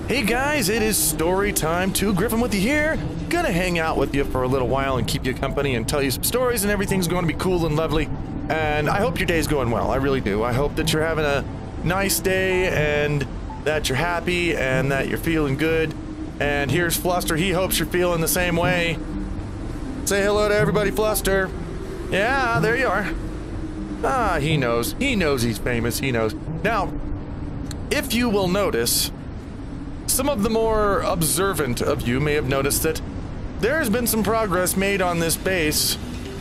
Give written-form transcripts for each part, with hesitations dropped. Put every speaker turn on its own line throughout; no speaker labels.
Hey guys, it is story time. Gryphon with you here. Gonna hang out with you for a little while and keep you company and tell you some stories, and everything's going to be cool and lovely. And I hope your day's going well. I really do. I hope that you're having a nice day and that you're happy and that you're feeling good. And here's Fluster. He hopes you're feeling the same way. Say hello to everybody, Fluster. Yeah, there you are. Ah, he knows. He knows he's famous. He knows. Now, if you will notice, some of the more observant of you may have noticed that there has been some progress made on this base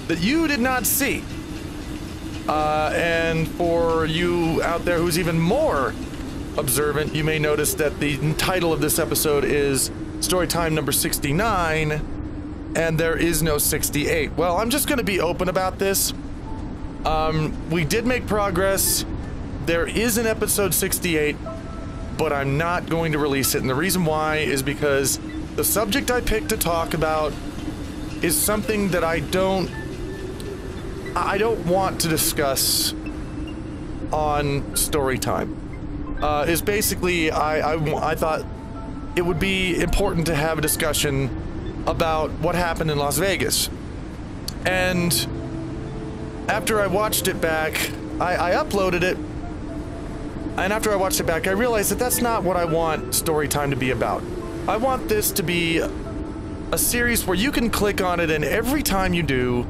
that you did not see. And for you out there who's even more observant, you may notice that the title of this episode is Storytime number 69, and there is no 68. Well, I'm just going to be open about this. We did make progress. There is an episode 68, but I'm not going to release it, and the reason why is because the subject I picked to talk about is something that I don't want to discuss on Storytime. Is basically, I thought it would be important to have a discussion about what happened in Las Vegas. And after I watched it back, I uploaded it, and after I watched it back, I realized that that's not what I want Storytime to be about. I want this to be a series where you can click on it, and every time you do,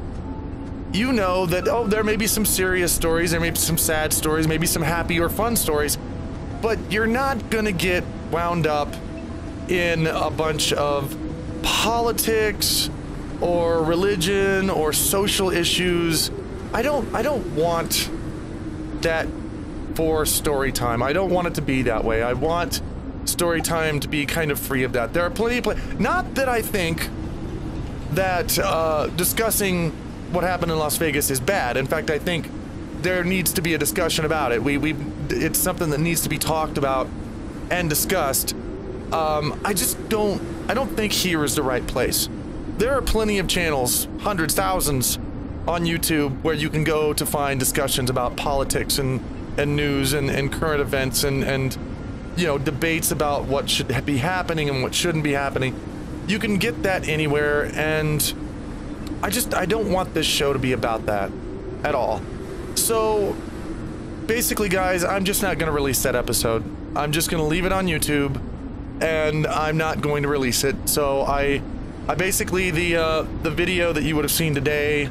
you know that, oh, there may be some serious stories, there may be some sad stories, maybe some happy or fun stories, but you're not gonna get wound up in a bunch of politics or religion or social issues. I don't want that for Storytime. I don't want it to be that way. I want Storytime to be kind of free of that. There are plenty of not that I think that discussing what happened in Las Vegas is bad. In fact, I think there needs to be a discussion about it. It's something that needs to be talked about and discussed. I don't think here is the right place. There are plenty of channels, hundreds, thousands on YouTube where you can go to find discussions about politics and news and current events and you know, debates about what should be happening and what shouldn't be happening. You can get that anywhere, and I don't want this show to be about that at all. So basically, guys, I'm just not going to release that episode. I'm just going to leave it on YouTube, and I'm not going to release it. So I basically, the video that you would have seen today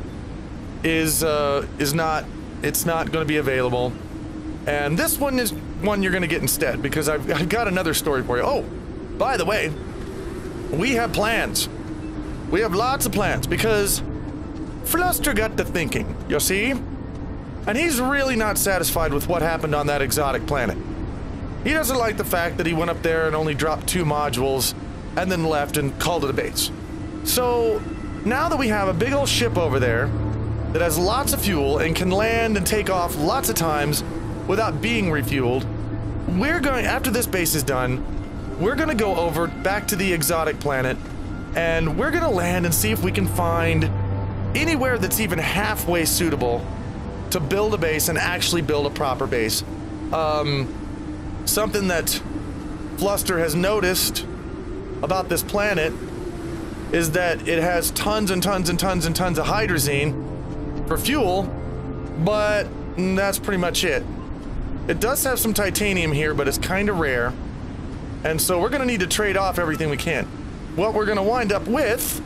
is not, it's not going to be available. And this one is one you're going to get instead, because I've got another story for you. Oh, by the way, we have plans. We have lots of plans, because Fluster got to thinking, you see? And he's really not satisfied with what happened on that exotic planet. He doesn't like the fact that he went up there and only dropped 2 modules and then left and called it a base. So now that we have a big old ship over there that has lots of fuel and can land and take off lots of times without being refueled, we're going, after this base is done, we're gonna go over back to the exotic planet, and we're gonna land and see if we can find anywhere that's even halfway suitable to build a base and actually build a proper base. Something that Fluster has noticed about this planet is that it has tons and tons and tons and tons of hydrazine for fuel, but that's pretty much it. It does have some titanium here, but it's kind of rare, and so we're going to need to trade off everything we can. What we're going to wind up with,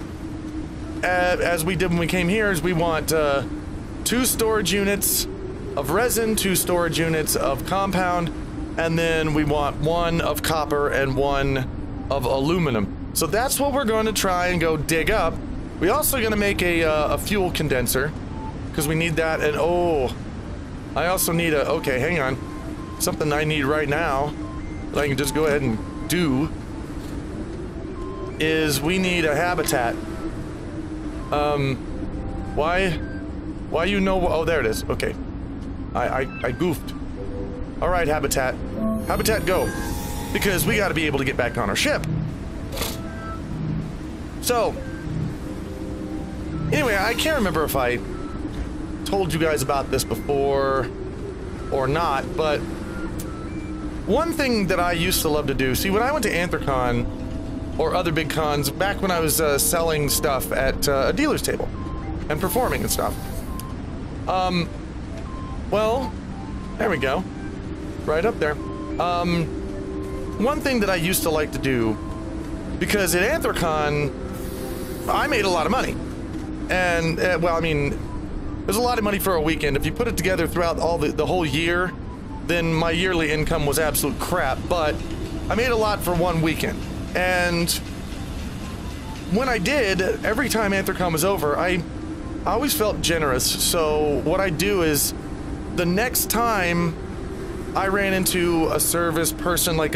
as we did when we came here, is we want 2 storage units of resin, 2 storage units of compound, and then we want 1 of copper and 1 of aluminum. So that's what we're going to try and go dig up. We're also going to make a fuel condenser, because we need that. And oh, I also need a, okay, hang on, something I need right now that I can just go ahead and do is we need a habitat. Why you know, oh, there it is. Okay, I goofed. All right, habitat go, because we got to be able to get back on our ship. So anyway, I can't remember if I told you guys about this before or not, but one thing that I used to love to do, see, when I went to Anthrocon or other big cons, back when I was selling stuff at a dealer's table and performing and stuff. Well, there we go. Right up there. One thing that I used to like to do, because at Anthrocon, I made a lot of money. And, well, I mean, there's a lot of money for a weekend. If you put it together throughout all the whole year, then my yearly income was absolute crap, but I made a lot for one weekend. And when I did, every time Anthrocon was over, I always felt generous. So what I do is, the next time I ran into a service person, like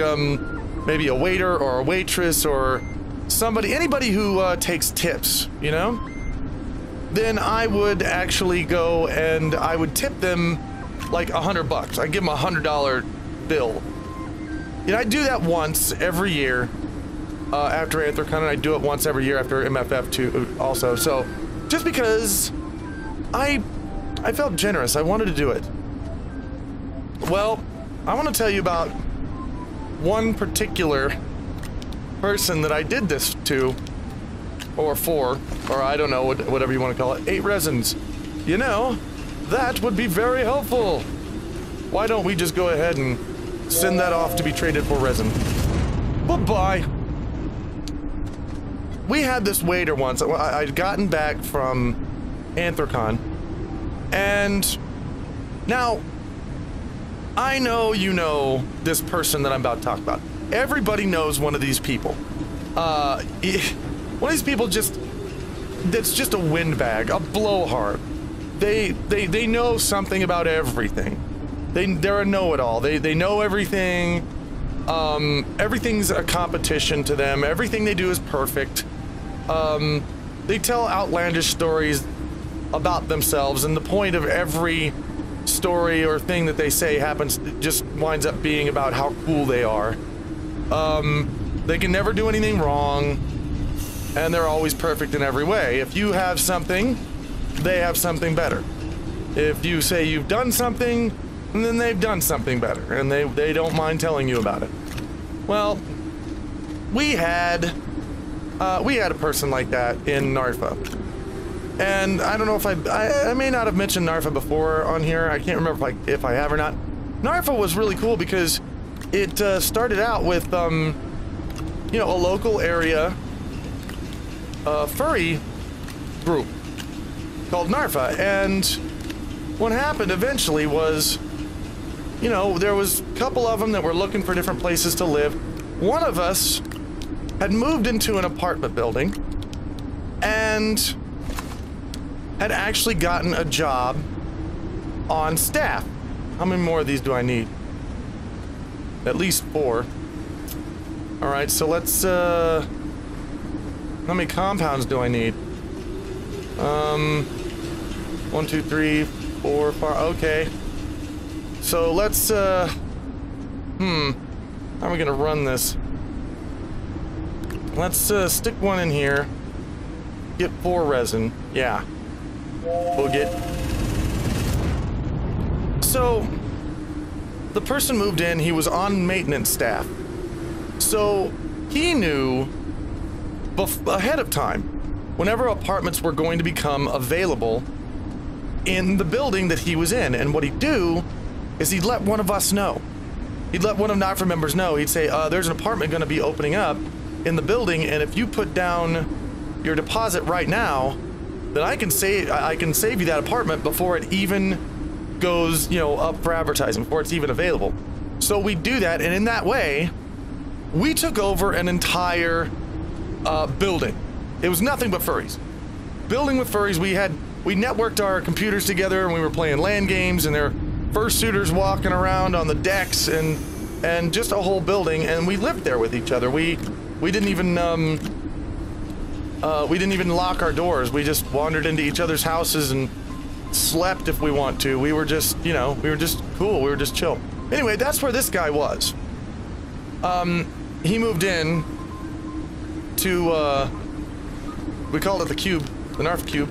maybe a waiter or a waitress or somebody, anybody who takes tips, you know, then I would actually go and I would tip them like $100. I'd give them $100 bill. You know, I do that once every year after Anthrocon, and I do it once every year after MFF too, also. So just because I felt generous, I wanted to do it. Well, I want to tell you about one particular person that I did this to, or for, or I don't know, whatever you want to call it. 8 resins. You know, that would be very helpful. Why don't we just go ahead and send that off to be traded for resin? Bye-bye. We had this waiter once. I'd gotten back from Anthrocon, and now I know you know this person that I'm about to talk about. Everybody knows one of these people. One of these people that's just a windbag, a blowhard. They know something about everything. They're a know-it-all. They know everything. Everything's a competition to them. Everything they do is perfect. They tell outlandish stories about themselves, and the point of every story or thing that they say just winds up being about how cool they are. They can never do anything wrong, and they're always perfect in every way. If you have something, they have something better. If you say you've done something, then they've done something better, and they don't mind telling you about it. Well, we had a person like that in Narfa. And I don't know if I may not have mentioned Narfa before on here. I can't remember if I have or not. Narfa was really cool because it started out with, you know, a local area furry group called Narfa. And what happened eventually was, you know, there was a couple of them that were looking for different places to live. One of us had moved into an apartment building and had actually gotten a job on staff. How many more of these do I need? At least 4. All right, so let's, how many compounds do I need? 1, 2, 3, 4, 5, okay. So let's, how are we gonna run this? Let's, stick one in here. Get 4 resin, yeah. We'll get... So, the person moved in, he was on maintenance staff. So, he knew ahead of time, whenever apartments were going to become available in the building that he was in. And what he'd do is he'd let one of us know. He'd let one of Narfa members know. He'd say, there's an apartment going to be opening up in the building, and if you put down your deposit right now, then I can save you that apartment before it even goes, you know, up for advertising, before it's even available. So we do that, and in that way, we took over an entire building. It was nothing but furries. Building with furries. We networked our computers together, and we were playing LAN games, and there were fursuiters walking around on the decks, and just a whole building, and we lived there with each other. We didn't even lock our doors. We just wandered into each other's houses and slept if we want to. We were just, you know, we were just cool. We were just chill. Anyway, that's where this guy was. He moved in to, we called it the cube, the Narf cube,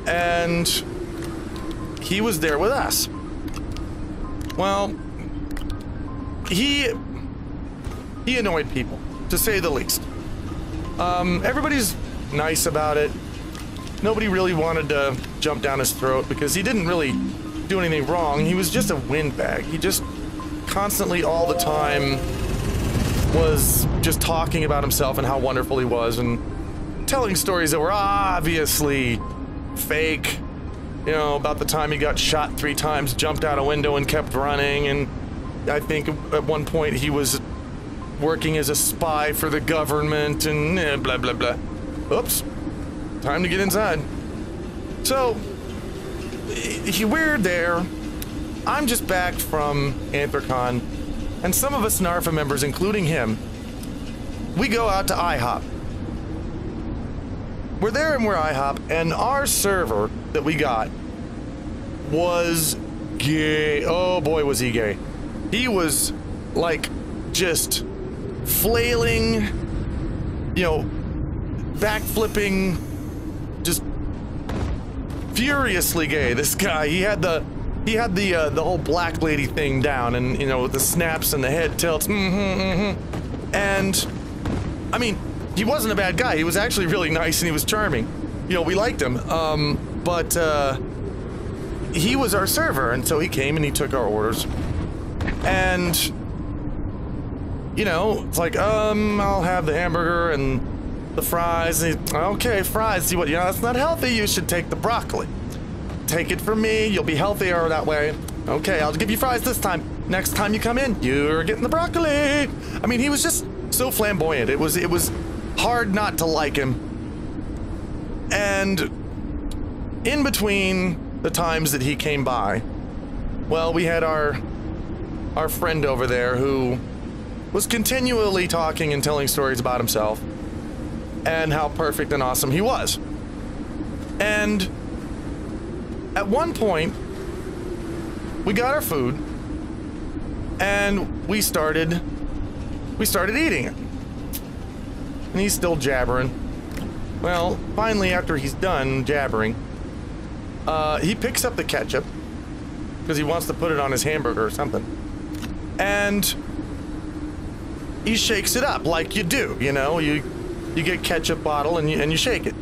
and he was there with us. Well, he annoyed people, to say the least. Everybody's nice about it. Nobody really wanted to jump down his throat because he didn't really do anything wrong. He was just a windbag. He just constantly, all the time, was just talking about himself and how wonderful he was and telling stories that were obviously fake. You know, about the time he got shot 3 times, jumped out a window and kept running, and I think at one point he was working as a spy for the government and blah blah blah. Oops. Time to get inside. So, we're there. I'm just back from Anthrocon, and some of us NARFA members, including him, we go out to IHOP. We're there and we're IHOP, and our server that we got was gay. Oh boy, was he gay. He was, like, just flailing, you know, backflipping, just furiously gay. This guy, he had the whole black lady thing down, and you know, the snaps and the head tilts, and I mean, he wasn't a bad guy. He was actually really nice and he was charming. You know, we liked him. But he was our server, and so he came and he took our orders, and you know, it's like, I'll have the hamburger and the fries. And okay, fries. See what? You know, that's not healthy. You should take the broccoli. Take it from me. You'll be healthier that way. Okay, I'll give you fries this time. Next time you come in, you're getting the broccoli. I mean, he was just so flamboyant. It was hard not to like him. And in between the times that he came by, well, we had our friend over there who was continually talking and telling stories about himself and how perfect and awesome he was. And at one point, we got our food and we started eating it. And he's still jabbering. Well, finally, after he's done jabbering, he picks up the ketchup because he wants to put it on his hamburger or something. And he shakes it up like you do, you know, you get ketchup bottle and you shake it.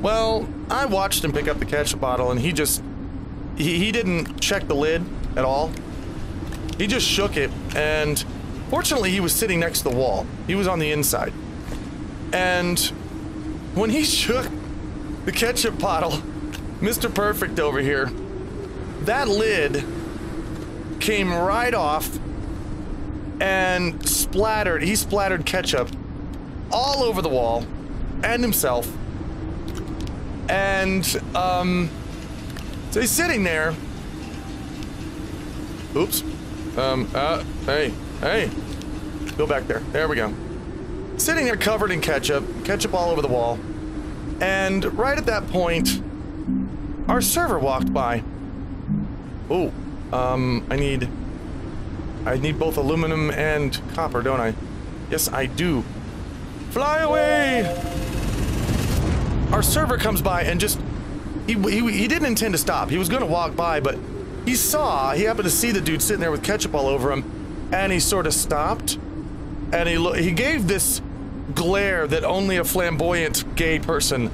Well, I watched him pick up the ketchup bottle, and he didn't check the lid at all. He just shook it, and fortunately he was sitting next to the wall. He was on the inside. And when he shook the ketchup bottle, Mr. Perfect over here, that lid came right off and he splattered ketchup all over the wall and himself. And so he's sitting there. Oops. Hey, go back there. There we go. Sitting there covered in ketchup all over the wall. And right at that point, our server walked by. Oh, I need both aluminum and copper, don't I? Yes, I do. Fly away! Our server comes by and just, he didn't intend to stop. He was going to walk by, but he happened to see the dude sitting there with ketchup all over him, and he sort of stopped, and he gave this glare that only a flamboyant gay person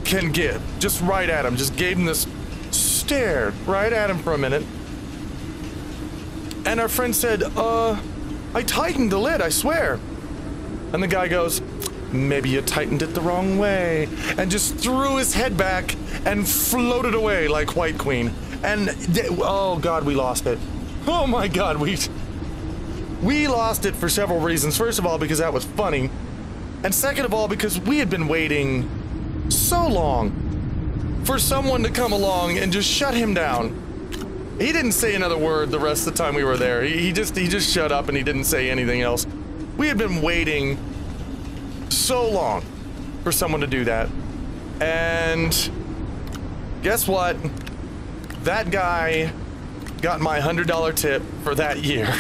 can give. Just right at him. Just gave him this stare right at him for a minute. And our friend said, I tightened the lid, I swear. And the guy goes, maybe you tightened it the wrong way, and just threw his head back and floated away like White Queen. And oh god, we lost it. Oh my god, we lost it for several reasons. First of all, because that was funny, and second of all, because we had been waiting so long for someone to come along and just shut him down. He didn't say another word the rest of the time we were there. He just shut up and he didn't say anything else. We had been waiting so long for someone to do that. And guess what? That guy got my $100 tip for that year.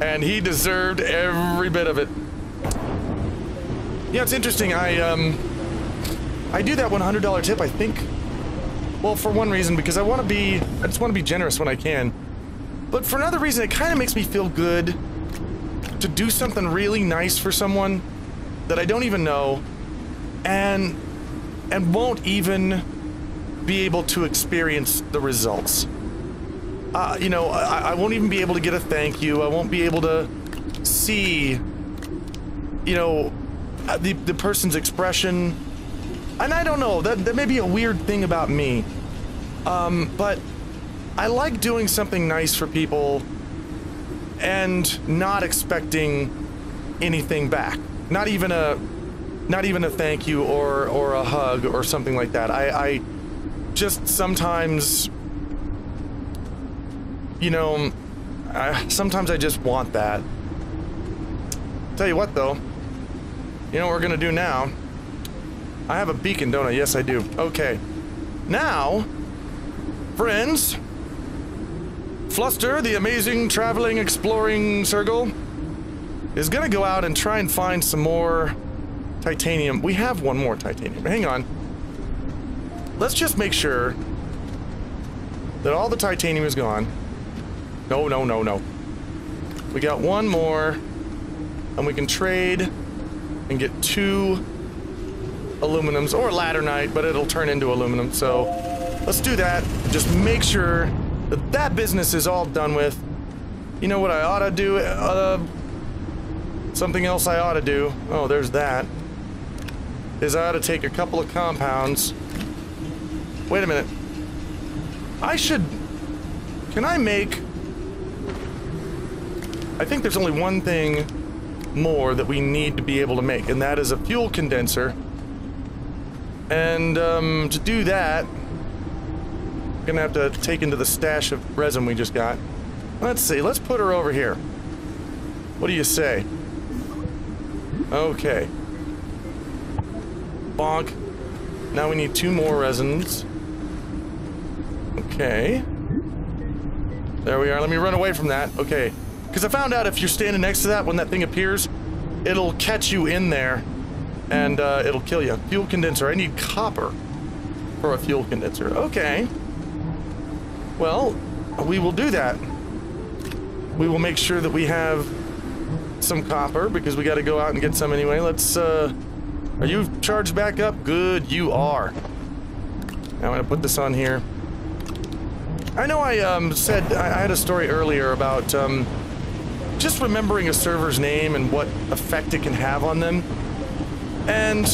And he deserved every bit of it. Yeah, it's interesting. I do that $100 tip, I think. Well, for one reason, because I just want to be generous when I can. But for another reason, it kind of makes me feel good to do something really nice for someone that I don't even know and won't even be able to experience the results. You know, I won't even be able to get a thank you. I won't be able to see, you know, the person's expression. And I don't know, that may be a weird thing about me. But I like doing something nice for people and not expecting anything back. Not even a thank you or a hug or something like that. I just sometimes, you know, sometimes I just want that. Tell you what though, you know what we're gonna do now? I have a beacon, don't I? Yes, I do. Okay. Now, friends, Fluster, the amazing traveling, exploring Sergal, is gonna go out and try and find some more titanium. We have one more titanium. Hang on. Let's just make sure that all the titanium is gone. No, no, no, no. We got one more, and we can trade and get 2 aluminums, or ladernite, but it'll turn into aluminum, so let's do that. Just make sure that that business is all done with. You know what I ought to do? Something else I ought to do. Oh, there's that. Is I ought to take a couple of compounds. Wait a minute. I should... Can I make... I think there's only one thing more that we need to be able to make, and that is a fuel condenser. And, to do that, we're gonna have to take into the stash of resin we just got. Let's see, let's put her over here. What do you say? Okay. Bonk. Now we need 2 more resins. Okay. There we are. Let me run away from that. Okay. Because I found out if you're standing next to that, when that thing appears, it'll catch you in there, and it'll kill you. Fuel condenser. I need copper for a fuel condenser. Okay. Well, we will do that. We will make sure that we have some copper, because we got to go out and get some anyway. Let's, are you charged back up? Good, you are. Now I'm going to put this on here. I know I said, I had a story earlier about just remembering a server's name and what effect it can have on them. And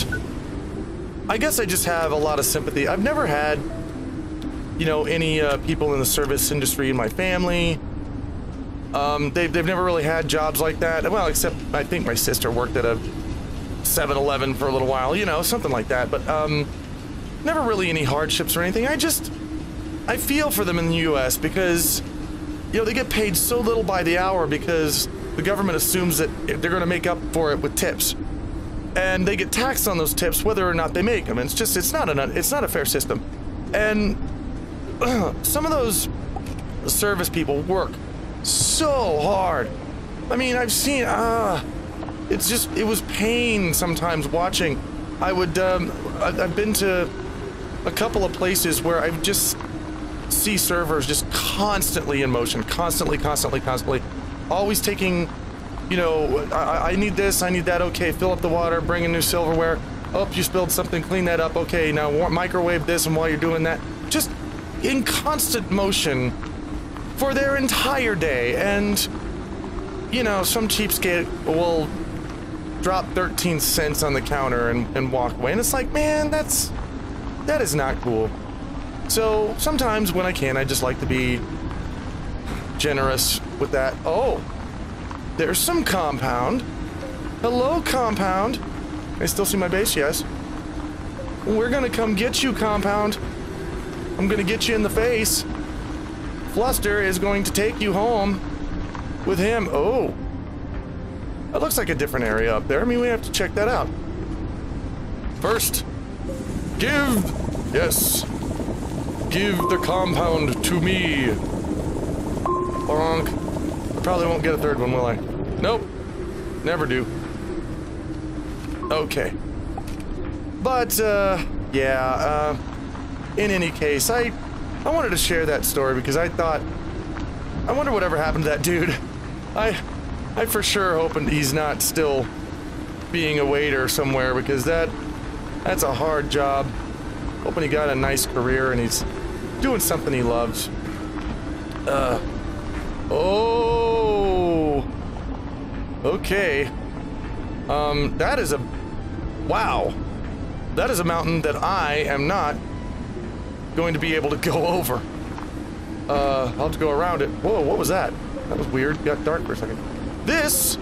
I guess I just have a lot of sympathy. I've never had, you know, any people in the service industry in my family. They've never really had jobs like that. Well, except I think my sister worked at a 7-Eleven for a little while, you know, something like that. But never really any hardships or anything. I feel for them in the US because, you know, they get paid so little by the hour because the government assumes that they're going to make up for it with tips. And they get taxed on those tips whether or not they make them. And it's not a fair system. And some of those service people work so hard. I mean, I've seen, it was pain sometimes watching. I've been to a couple of places where I just see servers just constantly in motion, constantly, always taking, you know, I need this, I need that, okay, fill up the water, bring in new silverware, oh, you spilled something, clean that up, okay, now microwave this, and while you're doing that, just in constant motion for their entire day. And, you know, some cheapskate will drop 13 cents on the counter and walk away, and it's like, man, that is not cool. So sometimes when I can, I just like to be generous with that. Oh, there's some compound. Hello, compound. I still see my base, yes. We're gonna come get you, compound. I'm gonna get you in the face. Fluster is going to take you home with him. Oh, that looks like a different area up there. I mean, we have to check that out. First, give the compound to me. Bonk. I probably won't get a third one, will I? Nope. Never do. Okay. But, yeah, in any case, I wanted to share that story because I thought I wonder whatever happened to that dude. I for sure hoping he's not still being a waiter somewhere, because that's a hard job. Hoping he got a nice career and he's doing something he loves. Oh. Okay. That is a... Wow. That is a mountain that I am not going to be able to go over. I'll have to go around it. Whoa, what was that? That was weird. It got dark for a second. This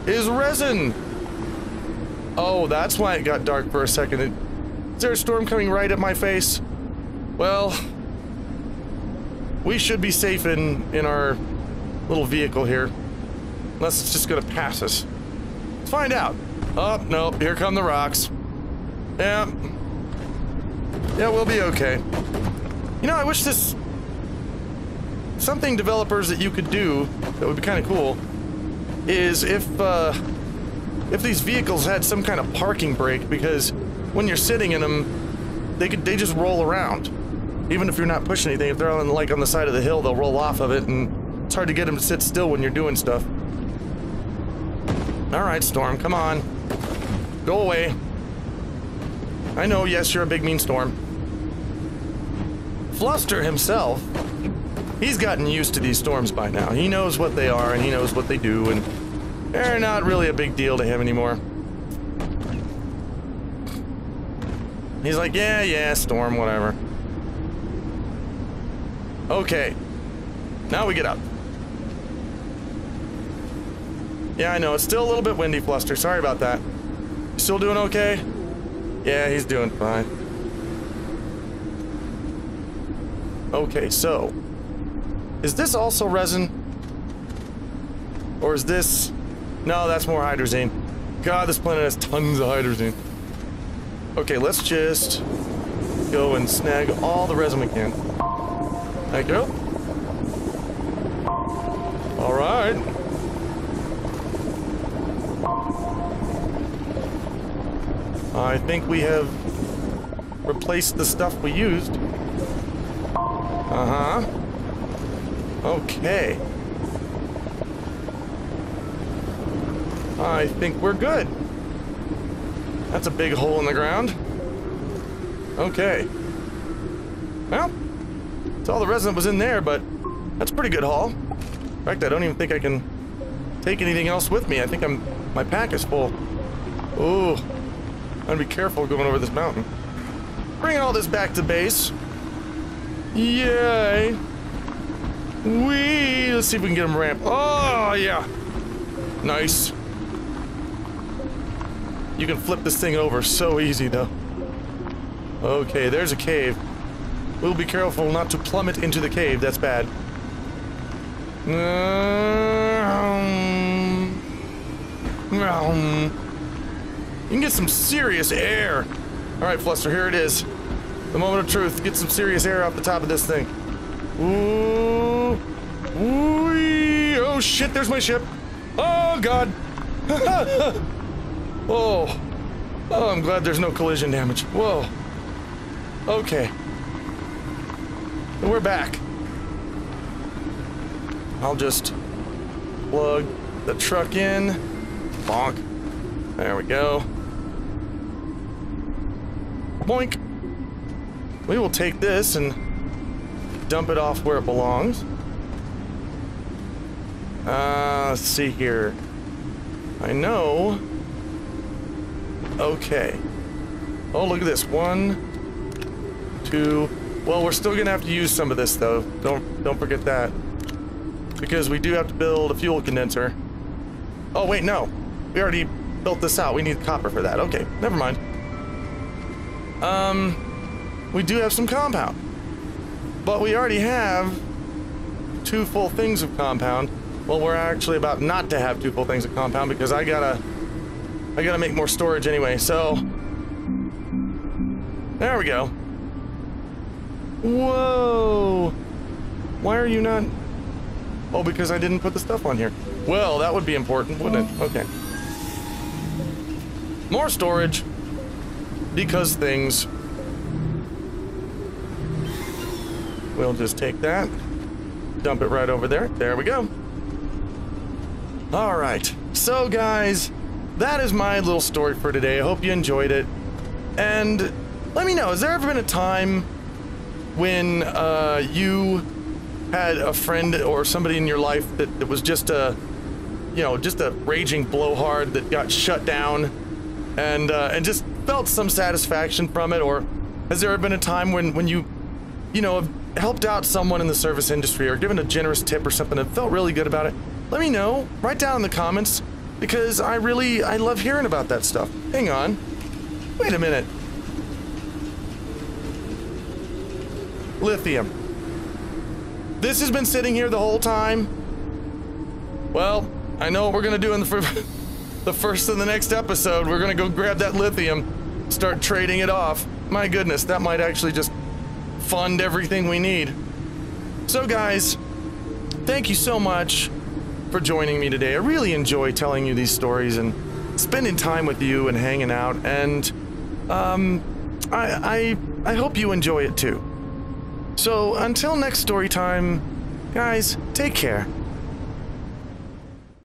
is resin. Oh, that's why it got dark for a second. Is there a storm coming right at my face? Well, we should be safe in our little vehicle here. Unless it's just gonna pass us. Let's find out. Oh, no, here come the rocks. Yeah. Yeah, we'll be okay. You know, I wish this... Something developers that you could do that would be kind of cool is if these vehicles had some kind of parking brake, because when you're sitting in them, they just roll around. Even if you're not pushing anything, if they're on, like, on the side of the hill, they'll roll off of it, and it's hard to get them to sit still when you're doing stuff. Alright, Storm, come on. Go away. I know, yes, you're a big mean storm. Fluster himself, he's gotten used to these storms by now. He knows what they are, and he knows what they do, and they're not really a big deal to him anymore. He's like, yeah, storm, whatever. Okay. Now we get up. Yeah, I know, it's still a little bit windy, Fluster. Sorry about that. You still doing okay? Yeah, he's doing fine. Okay, so... Is this also resin? Or is this... No, that's more hydrazine. God, this planet has tons of hydrazine. Okay, let's just go and snag all the resin we can. Thank you. Alright. I think we have replaced the stuff we used. Uh-huh. Okay. I think we're good. That's a big hole in the ground. Okay. Well, it's all the resin that was in there, but that's a pretty good haul. In fact, I don't even think I can take anything else with me. I think my pack is full. Ooh. I'm gonna be careful going over this mountain. Bring all this back to base. Yay. Whee! Let's see if we can get him ramped. Oh, yeah. Nice. You can flip this thing over so easy, though. Okay, there's a cave. We'll be careful not to plummet into the cave. That's bad. You can get some serious air. Alright, Fluster, here it is. The moment of truth. Get some serious air off the top of this thing. Ooh. Ooh. Oh, shit, there's my ship. Oh, God. Oh. Oh, I'm glad there's no collision damage. Whoa. Okay. And we're back. I'll just plug the truck in. Bonk. There we go. Boink. We will take this and dump it off where it belongs. Let's see here. I know. Okay. Oh, look at this. 1, 2. Well, we're still gonna have to use some of this, though. Don't forget that. Because we do have to build a fuel condenser. Oh, wait, no. We already built this out. We need copper for that. Okay, never mind. We do have some compound. But we already have 2 full things of compound. Well, we're actually about not to have 2 full things of compound because I gotta make more storage anyway, so... There we go. Whoa! Why are you not... Oh, because I didn't put the stuff on here. Well, that would be important, wouldn't it? Okay. More storage. Because things. We'll just take that. dump it right over there. There we go. All right. So, guys, that is my little story for today. I hope you enjoyed it. And let me know, has there ever been a time when you had a friend or somebody in your life that was just a, you know, just a raging blowhard that got shut down and just felt some satisfaction from it? Or has there ever been a time when you know, have helped out someone in the service industry or given a generous tip or something and felt really good about it? Let me know. Write down in the comments, because I love hearing about that stuff. Hang on. Wait a minute. Lithium. This has been sitting here the whole time. Well, I know what we're gonna do in the first of the next episode. We're gonna go grab that lithium, start trading it off. My goodness, that might actually just fund everything we need. So guys, thank you so much for joining me today. I really enjoy telling you these stories and spending time with you and hanging out, and I hope you enjoy it too. So until next story time, guys, take care.